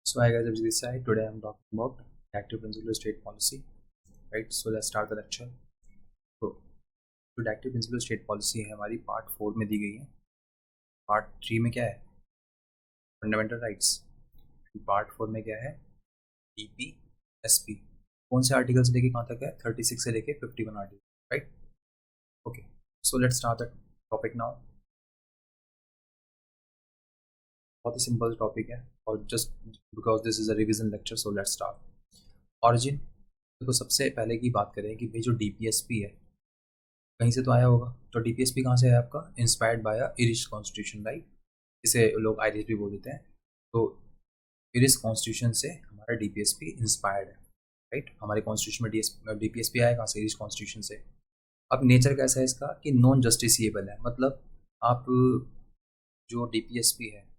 So hi guys, this side. Today I'm talking about active principal state policy. Right. So let's start the lecture. तो जो active principle state policy है हमारी part 4 में दी गई है. Part 3 में क्या है? Fundamental rights. पार्ट 4 में क्या है? DPSP. कौन से आर्टिकल से लेके कहाँ तक है? 36 से लेके 51 article. Right. Okay. So let's start the topic now. बहुत ही सिंपल टॉपिक है और just because this is a revision lecture so let's start. Origin. देखो सबसे पहले की बात करें कि भाई जो DPSP है कहीं से तो आया होगा. तो DPSP कहाँ से है आपका? Inspired by Irish constitution. Right. इसे लोग आयरिश भी बोल देते हैं. तो इरिश कॉन्स्टिट्यूशन से हमारा DPSP इंस्पायर्ड है. राइट. हमारे कॉन्स्टिट्यूशन में DPSP आया कहाँ से? इरिश कॉन्स्टिट्यूशन से. अब नेचर कैसा है इसका कि नॉन जस्टिसिएबल है. मतलब आप जो DPSP है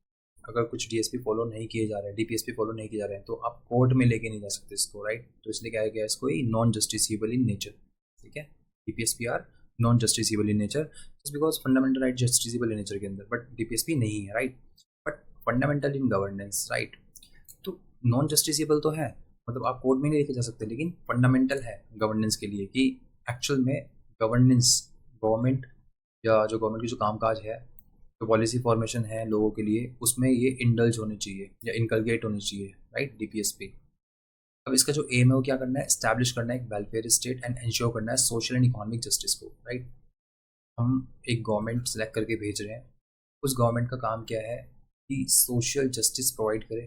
अगर कुछ DSP फॉलो नहीं किए जा रहे हैं, DPSP फॉलो नहीं किए जा रहे हैं तो आप कोर्ट में लेके नहीं जा सकते इसको. राइट. तो इसलिए क्या गया इसको नॉन जस्टिसिएबल इन नेचर. ठीक है. DPSP are non justiciable in nature just because fundamental right justiciable in nature के अंदर बट DPSP नहीं है. Right. But fundamental in governance. Right. तो नॉन जस्टिसिबल तो है, मतलब आप कोर्ट में नहीं लेके जा सकते, लेकिन फंडामेंटल है गवर्नेंस के लिए कि एक्चुअल में गवर्नेंस गवर्नमेंट या जो गवर्नमेंट की जो कामकाज है, जो पॉलिसी फॉर्मेशन है लोगों के लिए, उसमें ये इंडल्ज होनी चाहिए या इनकलगेट होनी चाहिए. राइट. DPSP. अब इसका जो एम है वो क्या करना है? एस्टैब्लिश करना है एक वेलफेयर स्टेट एंड इंश्योर करना है सोशल एंड इकोनॉमिक जस्टिस को. राइट. हम एक गवर्नमेंट सेलेक्ट करके भेज रहे हैं. उस गवर्नमेंट का काम क्या है कि सोशल जस्टिस प्रोवाइड करे.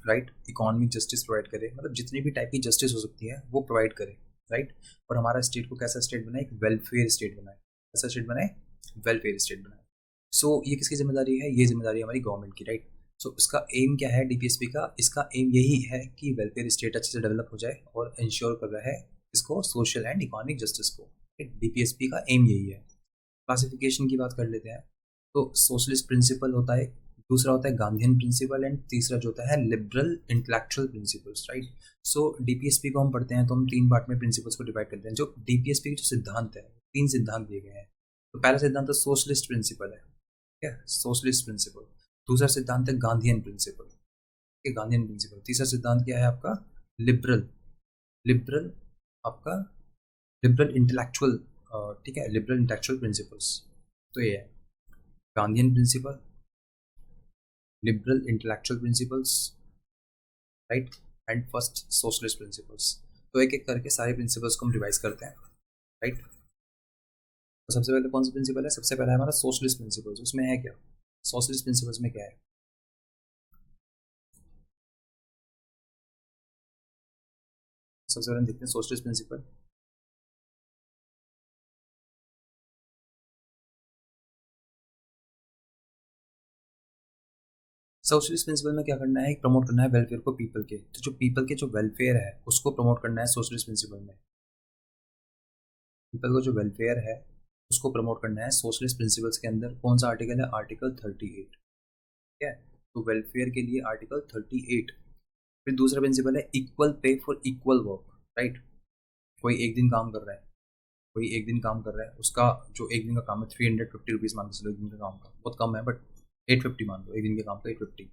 राइट. इकोनॉमिक जस्टिस प्रोवाइड करे, मतलब जितनी भी टाइप की जस्टिस हो सकती है वो प्रोवाइड करे. राइट. और हमारा स्टेट को कैसा स्टेट बनाए? एक वेलफेयर स्टेट बनाए. कैसा स्टेट बनाए? वेलफेयर स्टेट बनाए. सो ये किसकी जिम्मेदारी है? ये जिम्मेदारी है हमारी गवर्नमेंट की. राइट. सो इसका एम क्या है DPSP का? इसका एम यही है कि वेलफेयर स्टेट अच्छे से डेवलप हो जाए और इंश्योर कर रहा है इसको सोशल एंड इकोनॉमिक जस्टिस को. DPSP का एम यही है. क्लासिफिकेशन की बात कर लेते हैं. तो सोशलिस्ट प्रिंसिपल होता है, दूसरा होता है गांधीयन प्रिंसिपल एंड तीसरा जो होता है लिबरल इंटेलेक्चुअल प्रिंसिपल्स. राइट. सो DPSP को हम पढ़ते हैं तो हम 3 पार्ट में प्रिंसिपल्स को डिवाइड करते हैं. जो DPSP के जो सिद्धांत है 3 सिद्धांत दिए गए हैं. तो पहला सिद्धांत तो सोशलिस्ट प्रिंसिपल है. ठीक है. Socialist principle. दूसरा सिद्धांत है गांधीयन प्रिंसिपल. ठीक है. गांधीयन प्रिंसिपल. तीसरा सिद्धांत क्या है आपका? लिबरल. लिबरल आपका लिबरल इंटेलेक्चुअल. ठीक है. Liberal intellectual principles. तो ये है Gandhian principle, liberal intellectual principles. Right. And first socialist principles. तो एक एक करके सारे प्रिंसिपल्स को हम रिवाइज करते हैं. राइट. तो सबसे पहले कौन सा प्रिंसिपल है? सबसे पहला है हमारा सोशलिस्ट प्रिंसिपल्स. उसमें है क्या? सोशलिस्ट प्रिंसिपल्स में क्या है? सबसे पहले देखते हैं सोशलिस्ट प्रिंसिपल. सोशलिस्ट प्रिंसिपल में क्या करना है? प्रमोट करना है वेलफेयर को पीपल के. तो जो पीपल के जो वेलफेयर है उसको प्रमोट करना है सोशलिस्ट प्रिंसिपल में. पीपल को जो वेलफेयर है उसको प्रमोट करना है सोशलिस्ट प्रिंसिपल्स के अंदर. कौन सा आर्टिकल है? आर्टिकल 38. ठीक है. तो वेलफेयर के लिए आर्टिकल 38. फिर दूसरा प्रिंसिपल है equal pay for equal work. Right. कोई एक दिन काम कर रहा है, कोई एक दिन काम कर रहा है, उसका जो एक दिन का काम है 350 रुपीज़ मान के चलो. एक दिन का काम का बहुत कम है बट 850 मान लो. एक दिन के काम का 850.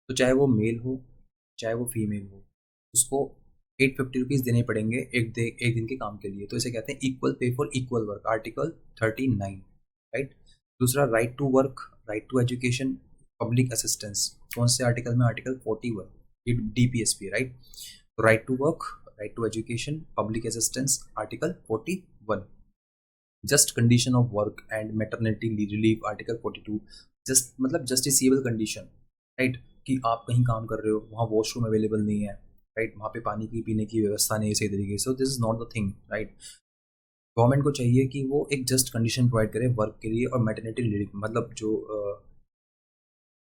तो चाहे वो मेल हो चाहे वो फीमेल हो, उसको 850 रुपीज़ देने पड़ेंगे एक दिन के काम के लिए. तो इसे कहते हैं equal pay for equal work. Article 39. Right. दूसरा right to work, right to education, public assistance. कौन से आर्टिकल में? आर्टिकल 41. ये DPSP. Right. Right to work, right to education, public assistance, article 41. Just condition of work and maternity relief, article 42. Just मतलब justiciable condition. Right. कि आप कहीं काम कर रहे हो, वहाँ वॉशरूम अवेलेबल नहीं है. राइट. वहाँ पे पानी की पीने की व्यवस्था नहीं है सही तरीके से. This is not the thing. Right. Government को चाहिए कि वो एक जस्ट कंडीशन प्रोवाइड करे वर्क के लिए. और मैटरनिटी लीव, मतलब जो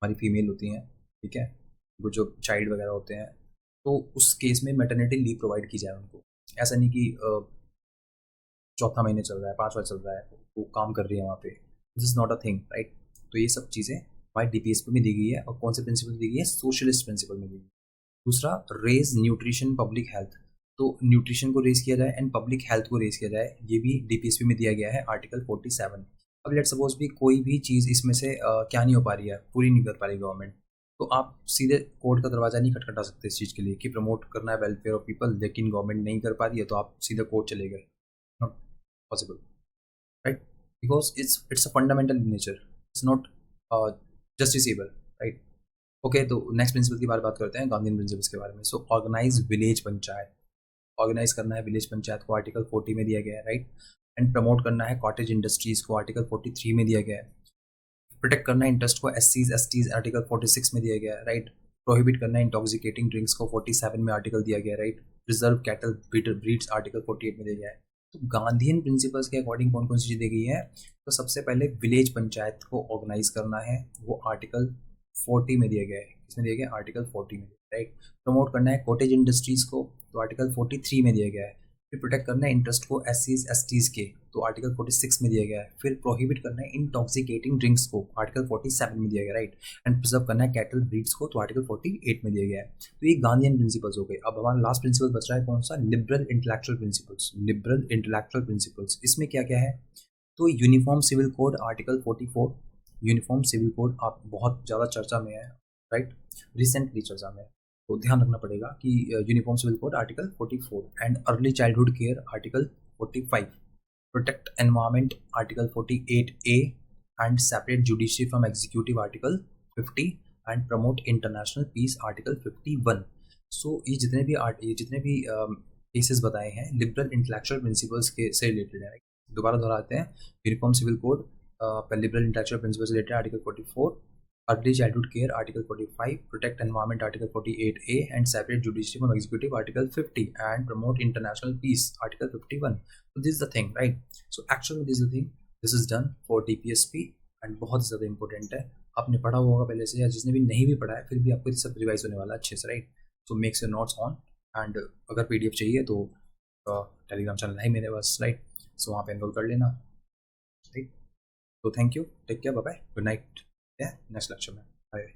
हमारी फीमेल होती हैं, ठीक है, वो जो चाइल्ड वगैरह होते हैं, तो उस केस में मैटरनिटी लीव प्रोवाइड की जाए उनको. ऐसा नहीं कि चौथा महीने चल रहा है, 5वां चल रहा है, वो काम कर रही है वहाँ पे. This is not a thing. Right. तो ये सब चीज़ें हमारी DPSP में दी गई है. और कौन से प्रिंसिपल दी गई है? सोशलिस्ट प्रिंसिपल में दी गई है. दूसरा रेज न्यूट्रिशन पब्लिक हेल्थ. तो न्यूट्रिशन को रेज किया जाए एंड पब्लिक हेल्थ को रेज किया जाए, ये भी DPSP में दिया गया है. आर्टिकल 47. अब लेट सपोज भी कोई भी चीज़ इसमें से क्या नहीं हो पा रही है, पूरी नहीं कर पा रही गवर्नमेंट, तो आप सीधे कोर्ट का दरवाज़ा नहीं खटखटा सकते इस चीज़ के लिए कि प्रमोट करना है वेलफेयर ऑफ पीपल, लेकिन गवर्नमेंट नहीं कर पा रही है तो आप सीधे कोर्ट चले गए। Not possible, right? Because it's a fundamental nature, it's not justiciable, right? Okay, तो नेक्स्ट प्रिंसिपल की बात करते हैं, गांधी प्रिंसिपल्स के बारे में। So organise village panchayat, organise करना है विलेज पंचायत को, आर्टिकल 40 में दिया गया है, राइट? एंड प्रमोट करना है कॉटेज इंडस्ट्रीज को, आर्टिकल 43 में दिया गया है। प्रोटेक्ट करना है इंटरेस्ट को एस टीज आर्टिकल 46 में दिया गया है, राइट? प्रोहिबिट करना है इंटॉक्सिकेटिंग ड्रिंक्स को 47 में आर्टिकल दिया गया है, right? Preserve cattle breeds article 48 में दिया गया है। तो गांधीयन प्रिंसिपल्स के अकॉर्डिंग कौन कौन सी चीज़ दी गई है? तो सबसे पहले विलेज पंचायत को ऑर्गेनाइज करना है, वो आर्टिकल 40 में दिया गया है। किसमें दिया गया? आर्टिकल 40 में, राइट? प्रमोट करना है कॉटेज इंडस्ट्रीज को, तो आर्टिकल 43 में दिया गया है। फिर प्रोटेक्ट करना है इंटरेस्ट को एस टीज के, तो आर्टिकल 46 में दिया गया है। फिर प्रोहिबिट करना है इंटॉक्सिकेटिंग ड्रिंक्स को, आर्टिकल 47 में दिया गया, राइट? एंड प्रिजर्व करना है कैटल ब्रीड्स को, तो आर्टिकल 48 में दिया गया है। तो ये गांधीयन प्रिंसिपल्स हो गए। अब हमारा लास्ट प्रिंसिपल बच रहा है कौन सा? Liberal intellectual principles. Liberal intellectual principles, इसमें क्या क्या है? तो uniform civil code article 44, uniform civil code आप बहुत ज़्यादा चर्चा में है, राइट? रिसेंटली चर्चा में है, तो ध्यान रखना पड़ेगा कि uniform civil code article 44 and early childhood care article 45, protect environment article 48A and separate judiciary from executive article 50 and promote international peace article 51। So ये जितने भी केसेस बताए हैं लिबरल इंटेलेक्चुअल प्रिंसिपल्स के से रिलेटेड है। दोबारा दोहराते हैं, uniform civil code liberal intellectual principles related article 44, early childhood care article 45, protect environment article 48A and separate judiciary from executive article 50 and promote international peace article 51। So this is the thing, right? So actually this is the thing, this is done for DPSP and बहुत ज़्यादा important है। आपने पढ़ा होगा पहले से, या जिसने भी नहीं भी पढ़ा है फिर भी आपको सब रिवाइज होने वाला है अच्छे से, right? So makes your notes on, and अगर PDF चाहिए तो टेलीग्राम चैनल है मेरे पास, राइट? सो वहाँ पे एनरोल कर लेना, राइट? तो thank you, take care, bye bye, good night, next lecture में, बाय।